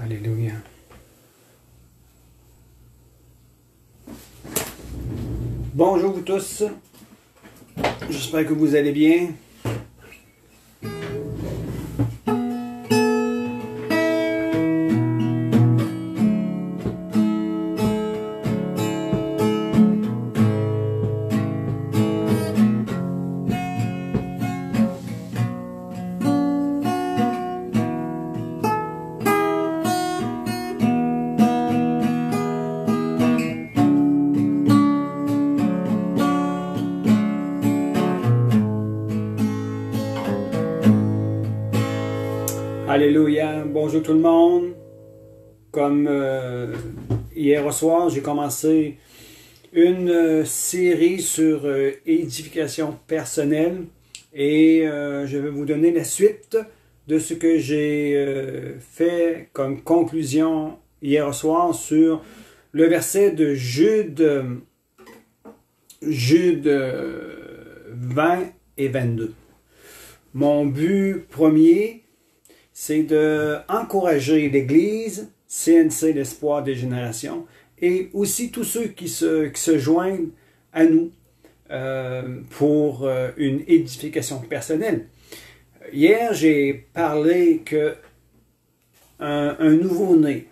Alléluia. Bonjour vous tous. J'espère que vous allez bien. Alléluia, bonjour tout le monde. Comme hier au soir, j'ai commencé une série sur édification personnelle et je vais vous donner la suite de ce que j'ai fait comme conclusion hier au soir sur le verset de Jude 20 et 22. Mon but premier, c'est d'encourager l'Église, CNC, l'espoir des générations, et aussi tous ceux qui se joignent à nous pour une édification personnelle. Hier, j'ai parlé que un nouveau-né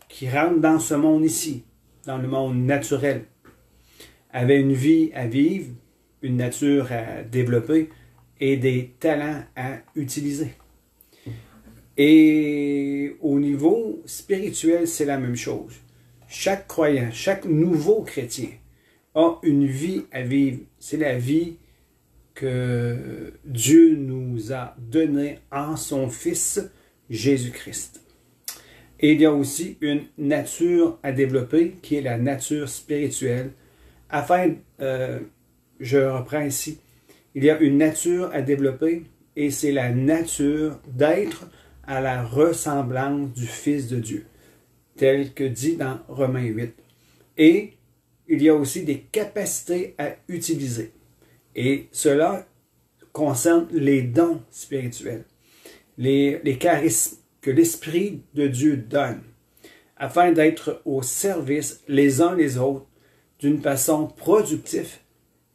qui rentre dans ce monde ici, dans le monde naturel, avait une vie à vivre, une nature à développer et des talents à utiliser. Et au niveau spirituel, c'est la même chose. Chaque croyant, chaque nouveau chrétien a une vie à vivre. C'est la vie que Dieu nous a donnée en son Fils Jésus-Christ. Et il y a aussi une nature à développer qui est la nature spirituelle. Afin, je reprends ici, il y a une nature à développer et c'est la nature d'être à la ressemblance du Fils de Dieu, tel que dit dans Romains 8. Et il y a aussi des capacités à utiliser. Et cela concerne les dons spirituels, les charismes que l'Esprit de Dieu donne, afin d'être au service les uns les autres d'une façon productive,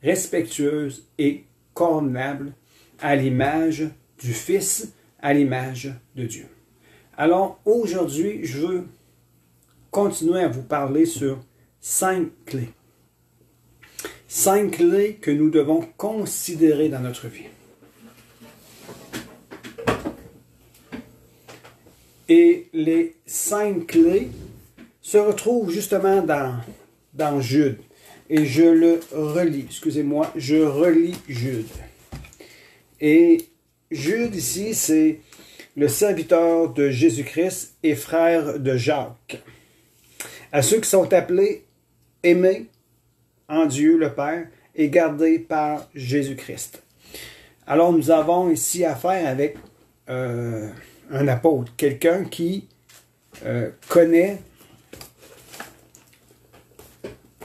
respectueuse et convenable à l'image du Fils, à l'image de Dieu. Alors aujourd'hui, je veux continuer à vous parler sur 5 clés. 5 clés que nous devons considérer dans notre vie. Et les 5 clés se retrouvent justement dans Jude. Et je le relis, excusez-moi, je relis Jude. Et Jude ici, c'est le serviteur de Jésus-Christ et frère de Jacques. À ceux qui sont appelés, aimés en Dieu le Père et gardés par Jésus-Christ. Alors nous avons ici affaire avec un apôtre, quelqu'un qui connaît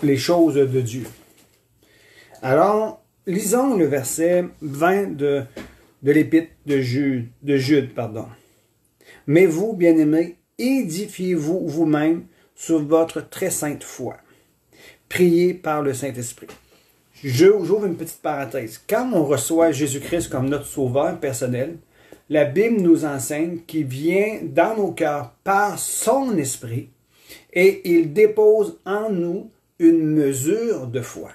les choses de Dieu. Alors, lisons le verset 20 de l'épître de Jude. Mais vous, bien-aimés, édifiez-vous vous-même sur votre très sainte foi. Priez par le Saint-Esprit. J'ouvre une petite parenthèse. Quand on reçoit Jésus-Christ comme notre sauveur personnel, la Bible nous enseigne qu'il vient dans nos cœurs par son Esprit et il dépose en nous une mesure de foi.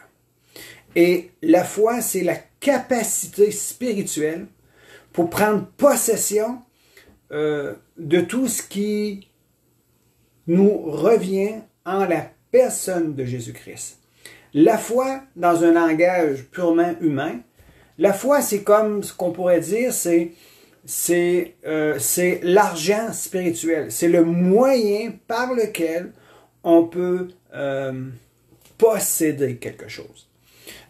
Et la foi, c'est la capacité spirituelle pour prendre possession de tout ce qui nous revient en la personne de Jésus-Christ. La foi, dans un langage purement humain, la foi, c'est comme ce qu'on pourrait dire, c'est l'argent spirituel. C'est le moyen par lequel on peut posséder quelque chose.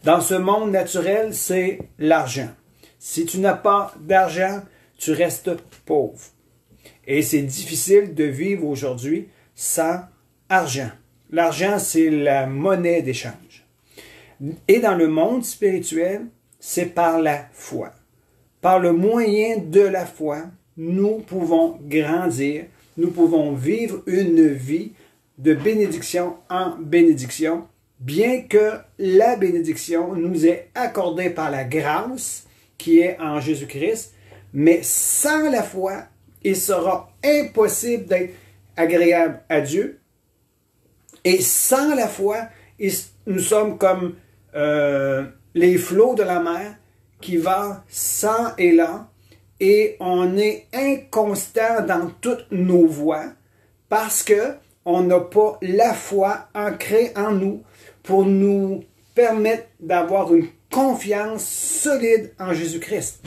Dans ce monde naturel, c'est l'argent. Si tu n'as pas d'argent, tu restes pauvre. Et c'est difficile de vivre aujourd'hui sans argent. L'argent, c'est la monnaie d'échange. Et dans le monde spirituel, c'est par la foi. Par le moyen de la foi, nous pouvons grandir nous pouvons vivre une vie de bénédiction en bénédiction, bien que la bénédiction nous est accordée par la grâce qui est en Jésus-Christ, mais sans la foi, il sera impossible d'être agréable à Dieu. Et sans la foi, nous sommes comme les flots de la mer qui vont sans élan, et on est inconstant dans toutes nos voies parce que on n'a pas la foi ancrée en nous pour nous permettre d'avoir une confiance solide en Jésus-Christ.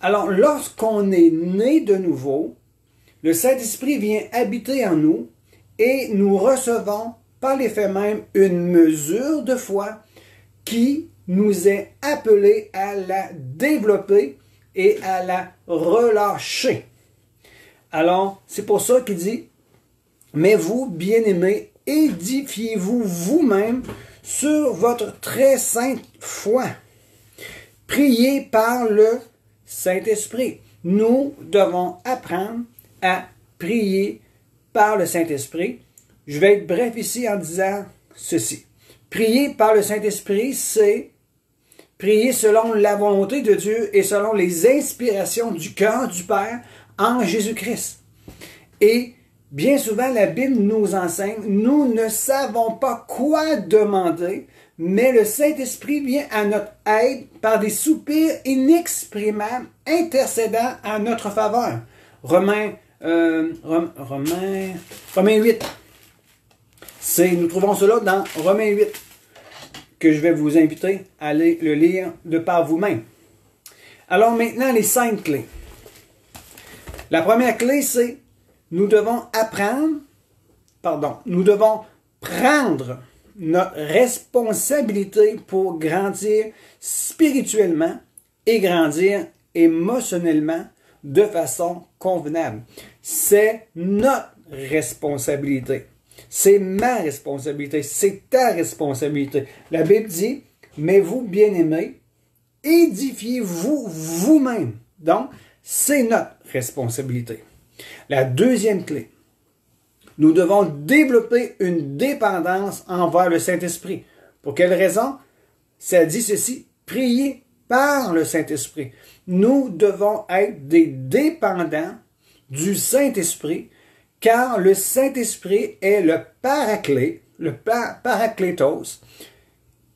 Alors, lorsqu'on est né de nouveau, le Saint-Esprit vient habiter en nous et nous recevons par les faits même une mesure de foi qui nous est appelée à la développer et à la relâcher. Alors, c'est pour ça qu'il dit, mais vous, bien-aimés, édifiez-vous vous-même sur votre très sainte foi. Priez par le Saint-Esprit. Nous devons apprendre à prier par le Saint-Esprit. Je vais être bref ici en disant ceci. Prier par le Saint-Esprit, c'est prier selon la volonté de Dieu et selon les inspirations du cœur du Père en Jésus-Christ. Et bien souvent, la Bible nous enseigne, nous ne savons pas quoi demander, mais le Saint-Esprit vient à notre aide par des soupirs inexprimables, intercédant à notre faveur. Romains 8. Nous trouvons cela dans Romains 8, que je vais vous inviter à aller le lire de par vous-même. Alors maintenant, les 5 clés. La première clé, c'est nous devons prendre notre responsabilité pour grandir spirituellement et grandir émotionnellement de façon convenable. C'est notre responsabilité. C'est ma responsabilité. C'est ta responsabilité. La Bible dit, mais vous, bien-aimés, édifiez-vous vous-même. Donc, c'est notre responsabilité. La deuxième clé, nous devons développer une dépendance envers le Saint-Esprit. Pour quelle raison? Ça dit ceci, prier par le Saint-Esprit. Nous devons être des dépendants du Saint-Esprit, car le Saint-Esprit est le paraclet, le paraclétos,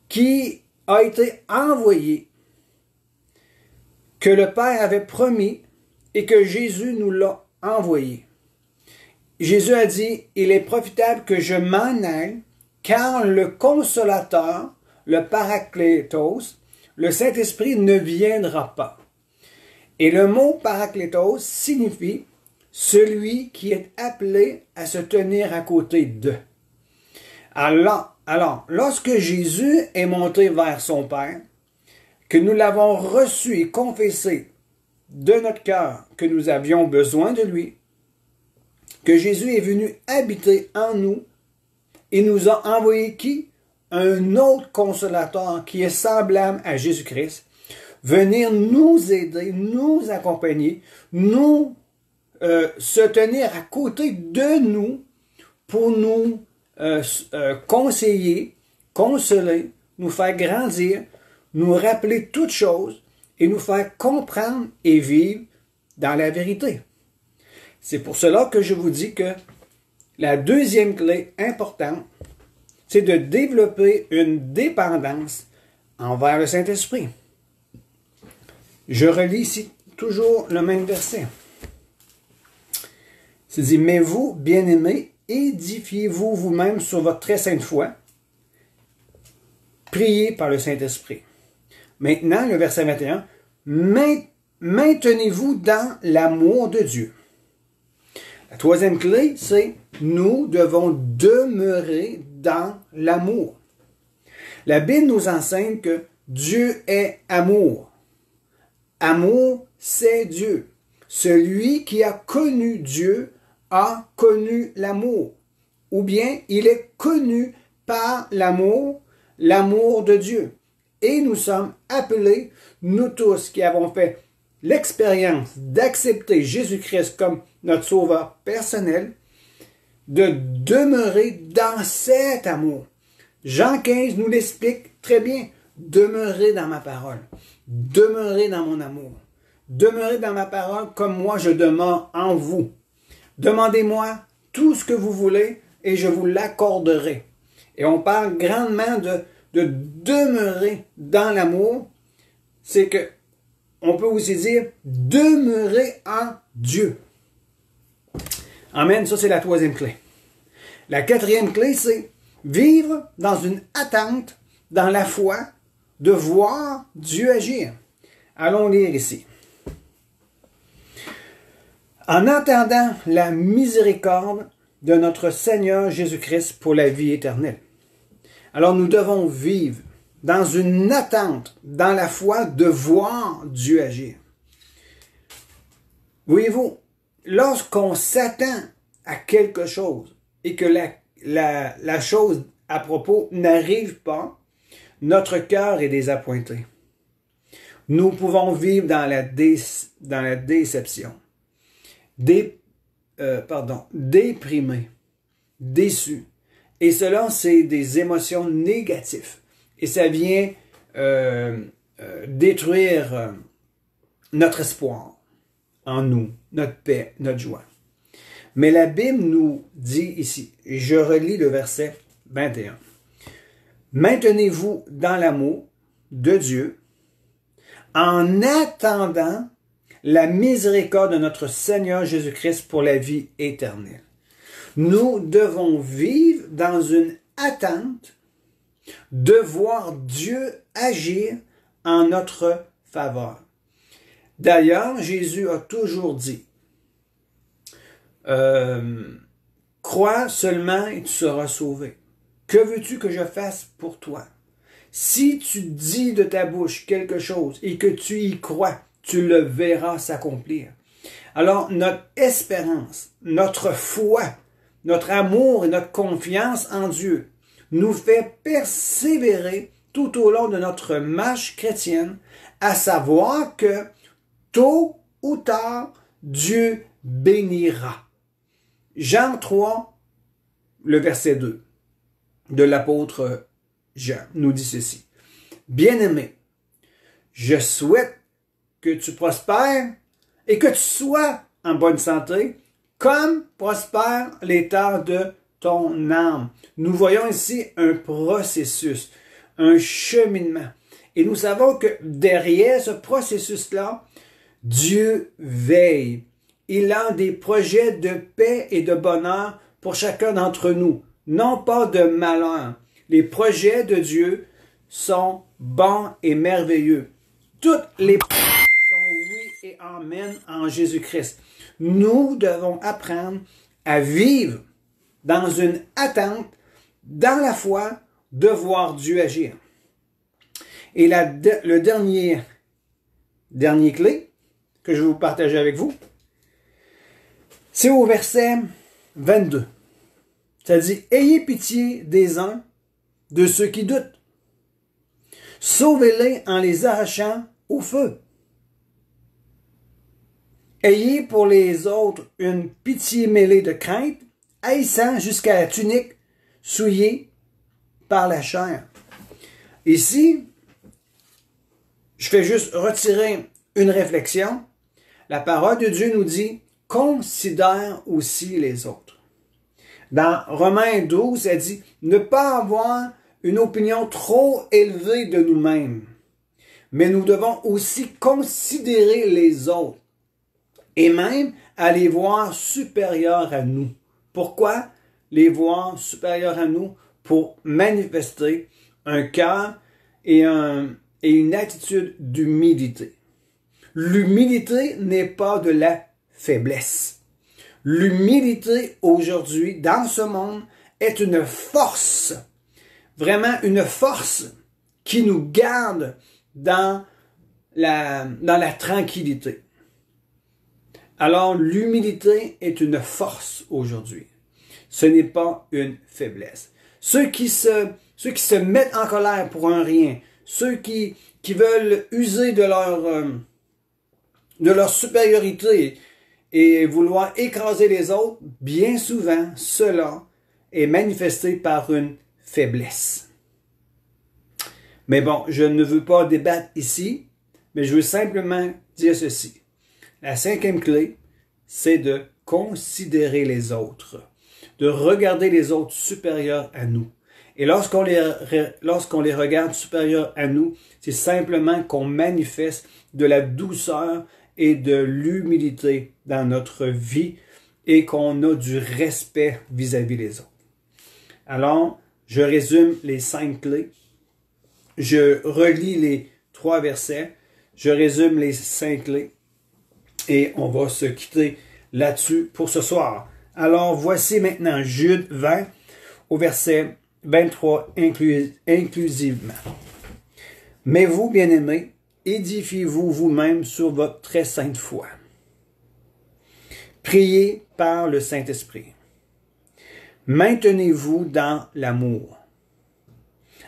qui a été envoyé, que le Père avait promis et que Jésus nous l'a envoyé. Jésus a dit, il est profitable que je m'en aille, car le Consolateur, le Paraclétos, le Saint-Esprit ne viendra pas. Et le mot Paraclétos signifie celui qui est appelé à se tenir à côté d'eux. Alors, lorsque Jésus est monté vers son Père, que nous l'avons reçu et confessé de notre cœur que nous avions besoin de lui, que Jésus est venu habiter en nous et nous a envoyé qui? Un autre consolateur qui est semblable à Jésus-Christ, venir nous aider, nous accompagner, nous se tenir à côté de nous pour nous conseiller, consoler, nous faire grandir, nous rappeler toutes choses et nous faire comprendre et vivre dans la vérité. C'est pour cela que je vous dis que la deuxième clé importante, c'est de développer une dépendance envers le Saint-Esprit. Je relis ici toujours le même verset. C'est dit, mais vous, bien-aimés, édifiez-vous vous-même sur votre très sainte foi, priez par le Saint-Esprit. Maintenant, le verset 21, maintenez-vous dans l'amour de Dieu. La troisième clé, c'est nous devons demeurer dans l'amour. La Bible nous enseigne que Dieu est amour. Amour, c'est Dieu. Celui qui a connu Dieu a connu l'amour. Ou bien, il est connu par l'amour de Dieu. Et nous sommes appelés, nous tous qui avons fait l'expérience d'accepter Jésus-Christ comme notre sauveur personnel, de demeurer dans cet amour. Jean 15 nous l'explique très bien. Demeurez dans ma parole. Demeurez dans mon amour. Demeurez dans ma parole comme moi je demeure en vous. Demandez-moi tout ce que vous voulez et je vous l'accorderai. Et on parle grandement de demeurer dans l'amour. C'est que on peut aussi dire demeurer en Dieu. Amen. Ça, c'est la troisième clé. La quatrième clé, c'est vivre dans une attente, dans la foi, de voir Dieu agir. Allons lire ici. En attendant la miséricorde de notre Seigneur Jésus-Christ pour la vie éternelle. Alors nous devons vivre dans une attente, dans la foi, de voir Dieu agir. Voyez-vous, lorsqu'on s'attend à quelque chose et que la chose à propos n'arrive pas, notre cœur est désappointé. Nous pouvons vivre dans la déception, déprimé, déçu. Et cela, c'est des émotions négatives. Et ça vient détruire notre espoir en nous, notre paix, notre joie. Mais la Bible nous dit ici, et je relis le verset 21, « Maintenez-vous dans l'amour de Dieu en attendant la miséricorde de notre Seigneur Jésus-Christ pour la vie éternelle. » Nous devons vivre dans une attente de voir Dieu agir en notre faveur. D'ailleurs, Jésus a toujours dit, crois seulement et tu seras sauvé. Que veux-tu que je fasse pour toi? Si tu dis de ta bouche quelque chose et que tu y crois, tu le verras s'accomplir. Alors, notre espérance, notre foi, notre amour et notre confiance en Dieu nous fait persévérer tout au long de notre marche chrétienne, à savoir que tôt ou tard, Dieu bénira. Jean 3, le verset 2 de l'apôtre Jean nous dit ceci. Bien-aimé, je souhaite que tu prospères et que tu sois en bonne santé, comme prospère l'état de ton âme. Nous voyons ici un processus, un cheminement. Et nous savons que derrière ce processus-là, Dieu veille. Il a des projets de paix et de bonheur pour chacun d'entre nous, non pas de malheur. Les projets de Dieu sont bons et merveilleux. Toutes les promesses sont oui et amen en Jésus-Christ. Nous devons apprendre à vivre dans une attente, dans la foi, de voir Dieu agir. Et le dernier clé que je vais vous partager avec vous, c'est au verset 22. Ça dit, « Ayez pitié des uns de ceux qui doutent. Sauvez-les en les arrachant au feu. Ayez pour les autres une pitié mêlée de crainte, haïssant jusqu'à la tunique, souillée par la chair. » Ici, je fais juste retirer une réflexion. La parole de Dieu nous dit, considère aussi les autres. Dans Romains 12, elle dit, ne pas avoir une opinion trop élevée de nous-mêmes, mais nous devons aussi considérer les autres et même à les voir supérieurs à nous. Pourquoi les voir supérieurs à nous? Pour manifester un cœur et une attitude d'humilité. L'humilité n'est pas de la faiblesse. L'humilité aujourd'hui, dans ce monde, est une force, vraiment une force qui nous garde dans la tranquillité. Alors, l'humilité est une force aujourd'hui. Ce n'est pas une faiblesse. Ceux qui se mettent en colère pour un rien, ceux qui veulent user de de leur supériorité et vouloir écraser les autres, bien souvent, cela est manifesté par une faiblesse. Mais bon, je ne veux pas débattre ici, mais je veux simplement dire ceci. La cinquième clé, c'est de considérer les autres, de regarder les autres supérieurs à nous. Et lorsqu'on les regarde supérieurs à nous, c'est simplement qu'on manifeste de la douceur et de l'humilité dans notre vie et qu'on a du respect vis-à-vis des autres. Alors, je résume les 5 clés. Je relis les 3 versets. Je résume les 5 clés. Et on va se quitter là-dessus pour ce soir. Alors, voici maintenant Jude 20 au verset 23 inclusivement. Mais vous, bien-aimés, édifiez-vous vous-même sur votre très sainte foi. Priez par le Saint-Esprit. Maintenez-vous dans l'amour,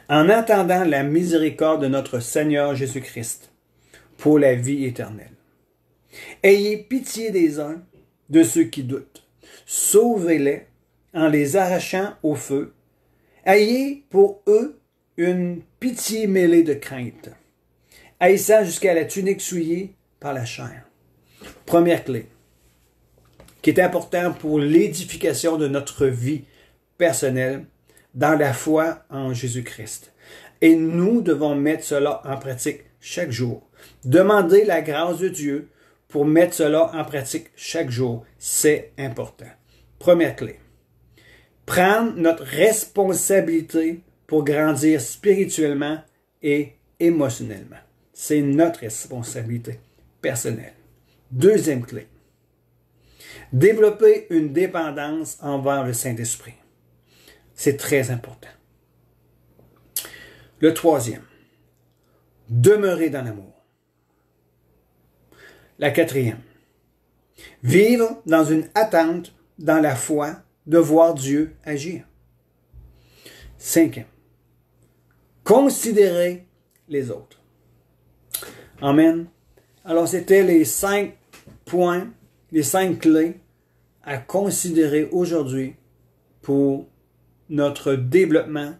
en attendant la miséricorde de notre Seigneur Jésus-Christ pour la vie éternelle. Ayez pitié des uns, de ceux qui doutent. Sauvez-les en les arrachant au feu. Ayez pour eux une pitié mêlée de crainte, haïssant jusqu'à la tunique souillée par la chair. Première clé, qui est importante pour l'édification de notre vie personnelle dans la foi en Jésus-Christ. Et nous devons mettre cela en pratique chaque jour. Demander la grâce de Dieu pour mettre cela en pratique chaque jour. C'est important. Première clé. Prendre notre responsabilité pour grandir spirituellement et émotionnellement. C'est notre responsabilité personnelle. Deuxième clé. Développer une dépendance envers le Saint-Esprit. C'est très important. Le troisième. Demeurer dans l'amour. La quatrième. Vivre dans une attente, dans la foi, de voir Dieu agir. Cinquième. Considérer les autres. Amen. Alors, c'était les 5 points, les 5 clés à considérer aujourd'hui pour notre développement,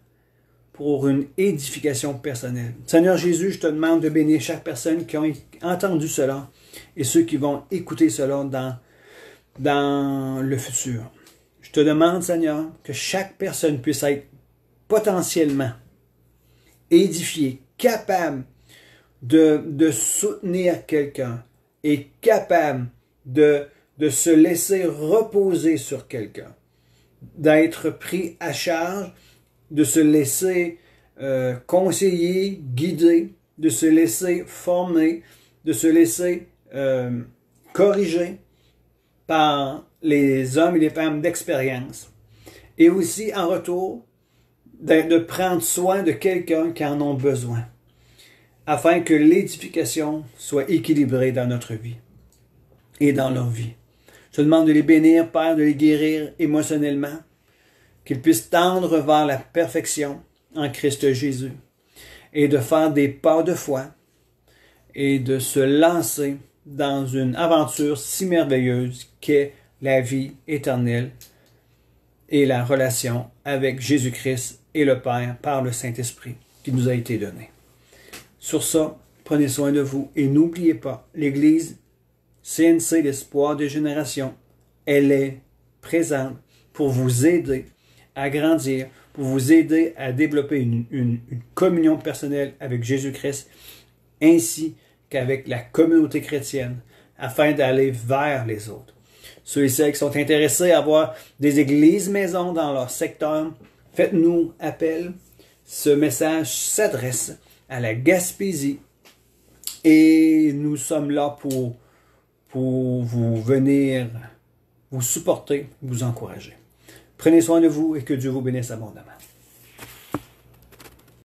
pour une édification personnelle. Seigneur Jésus, je te demande de bénir chaque personne qui a entendu cela et ceux qui vont écouter cela dans le futur. Je te demande, Seigneur, que chaque personne puisse être potentiellement édifiée, capable de soutenir quelqu'un et capable de se laisser reposer sur quelqu'un, d'être pris à charge, de se laisser conseiller, guider, de se laisser former, de se laisser corriger par les hommes et les femmes d'expérience. Et aussi, en retour, de prendre soin de quelqu'un qui en a besoin, afin que l'édification soit équilibrée dans notre vie et dans leur vie. Je te demande de les bénir, Père, de les guérir émotionnellement, qu'ils puissent tendre vers la perfection en Christ Jésus et de faire des pas de foi et de se lancer dans une aventure si merveilleuse qu'est la vie éternelle et la relation avec Jésus-Christ et le Père par le Saint-Esprit qui nous a été donné. Sur ça, prenez soin de vous et n'oubliez pas, l'Église CNC, l'espoir des générations, elle est présente pour vous aider à grandir, pour vous aider à développer une communion personnelle avec Jésus-Christ, ainsi qu'avec la communauté chrétienne, afin d'aller vers les autres. Ceux et celles qui sont intéressés à avoir des églises maisons dans leur secteur, faites-nous appel. Ce message s'adresse à la Gaspésie et nous sommes là pour vous venir vous supporter, vous encourager. Prenez soin de vous et que Dieu vous bénisse abondamment.